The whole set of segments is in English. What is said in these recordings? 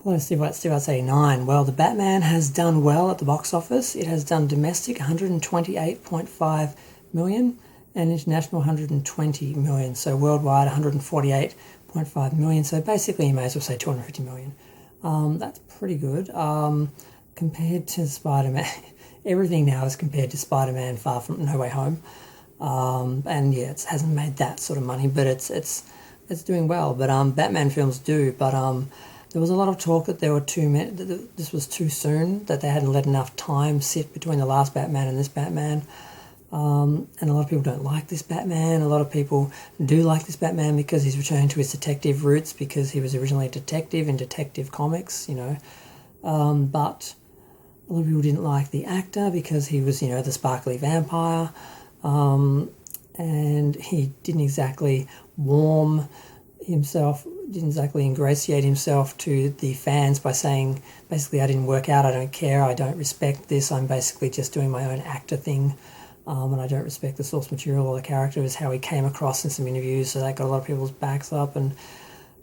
Hello, Steve 89. Well, The Batman has done well at the box office. It has done domestic 128.5 million and international 120 million. So worldwide 148.5 million. So basically you may as well say 250 million. That's pretty good. Compared to Spider-Man, everything now is compared to Spider-Man Far From No Way Home. And yeah, it hasn't made that sort of money, but it's doing well. But Batman films do. But there was a lot of talk that there were too many. That this was too soon. That they hadn't let enough time sit between the last Batman and this Batman. And a lot of people don't like this Batman. A lot of people do like this Batman because he's returning to his detective roots, because he was originally a detective in Detective Comics, you know. But a lot of people didn't like the actor because he was, you know, the sparkly vampire. And he didn't exactly ingratiate himself to the fans by saying, basically, I didn't work out, I don't care, I don't respect this, I'm basically just doing my own actor thing. And I don't respect the source material or the character, is how he came across in some interviews, so that got a lot of people's backs up. And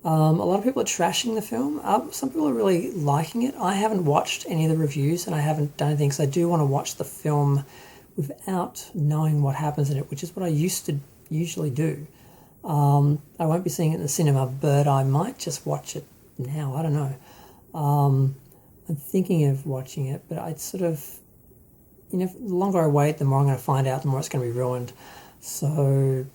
a lot of people are trashing the film. Some people are really liking it. I haven't watched any of the reviews, and I haven't done anything, because I do want to watch the film without knowing what happens in it, which is what I used to usually do. I won't be seeing it in the cinema, but I might just watch it now. I don't know. I'm thinking of watching it, but I'd sort of, you know, the longer I wait, the more I'm going to find out, the more it's going to be ruined. So,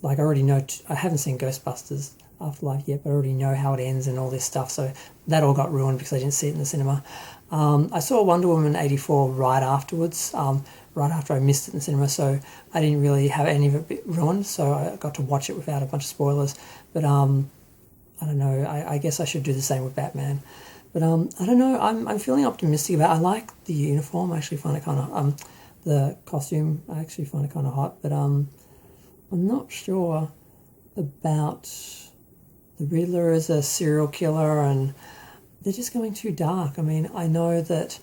like, I already know, I haven't seen Ghostbusters Afterlife yet, but I already know how it ends and all this stuff. So that all got ruined because I didn't see it in the cinema. I saw Wonder Woman 84 right afterwards, right after I missed it in the cinema, so I didn't really have any of it ruined, so I got to watch it without a bunch of spoilers. But I don't know, I guess I should do the same with Batman. But I don't know, I'm feeling optimistic about it. I like the uniform. I actually find it kind of, the costume, I actually find it kind of hot, but I'm not sure about the Riddler as a serial killer, and they're just going too dark. I mean, I know that,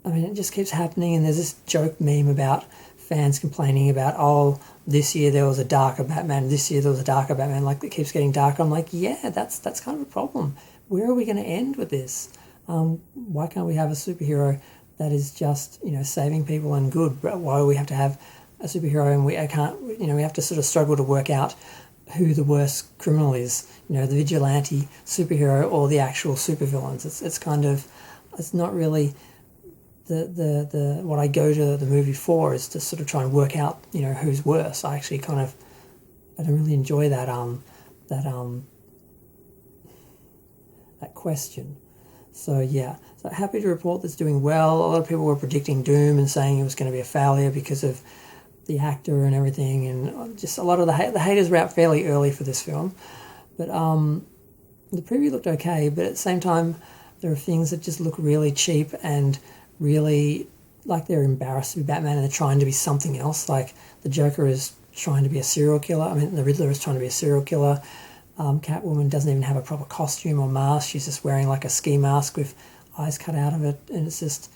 it just keeps happening, and there's this joke meme about fans complaining about, oh, this year there was a darker Batman, this year there was a darker Batman, like it keeps getting darker. I'm like, yeah, that's kind of a problem. Where are we going to end with this? Why can't we have a superhero that is just, you know, saving people and good? Why do we have to have a superhero and we have to sort of struggle to work out who the worst criminal is, you know, the vigilante superhero or the actual supervillains? It's kind of, it's not really the what I go to the movie for, is to sort of try and work out, you know, who's worse. I actually I don't really enjoy that question. So yeah, so happy to report that's doing well. A lot of people were predicting doom and saying it was going to be a failure because of the actor and everything, and just a lot of the haters were out fairly early for this film. But the preview looked okay, but at the same time there are things that just look really cheap and really like they're embarrassed to be Batman, and they're trying to be something else. Like the Joker is trying to be a serial killer. The Riddler is trying to be a serial killer. Catwoman doesn't even have a proper costume or mask. She's just wearing like a ski mask with eyes cut out of it, and it's just,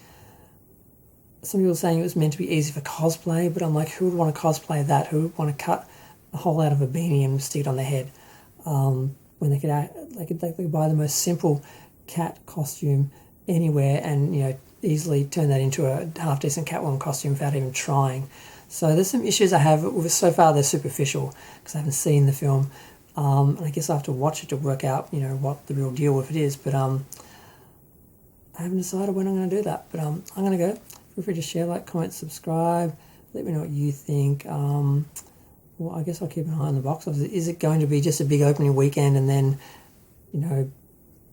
some people are saying it was meant to be easy for cosplay, but I'm like, who would want to cosplay that? Who would want to cut a hole out of a beanie and stick it on their head? When they could buy the most simple cat costume anywhere, and, you know, easily turn that into a half decent Catwoman costume without even trying. So there's some issues I have with, so far they're superficial because I haven't seen the film, and I guess I have to watch it to work out, you know, what the real deal with it is. But I haven't decided when I'm going to do that. But I'm going to go. Feel free to share, like, comment, subscribe. Let me know what you think. Well, I guess I'll keep an eye on the box office. Is it going to be just a big opening weekend and then, you know,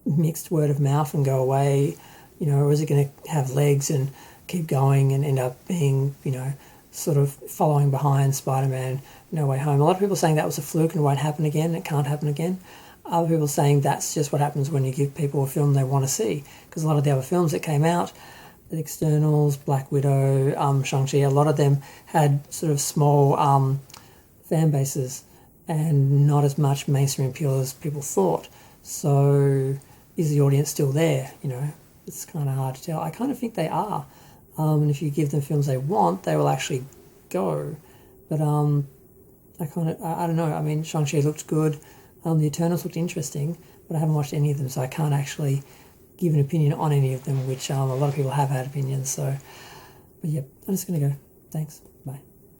mixed word of mouth and go away? You know, or is it going to have legs and keep going and end up being, you know, sort of following behind Spider-Man No Way Home? A lot of people saying that was a fluke and it won't happen again, it can't happen again. Other people saying that's just what happens when you give people a film they want to see, because a lot of the other films that came out, The Externals, Black Widow, Shang-Chi, a lot of them had sort of small fan bases and not as much mainstream appeal as people thought. So is the audience still there? You know, it's kind of hard to tell. I kind of think they are. And if you give them films they want, they will actually go. But I don't know. Shang-Chi looked good. The Eternals looked interesting. but I haven't watched any of them, so I can't actually give an opinion on any of them, which a lot of people have had opinions. So, but yep, I'm just going to go. Thanks. Bye.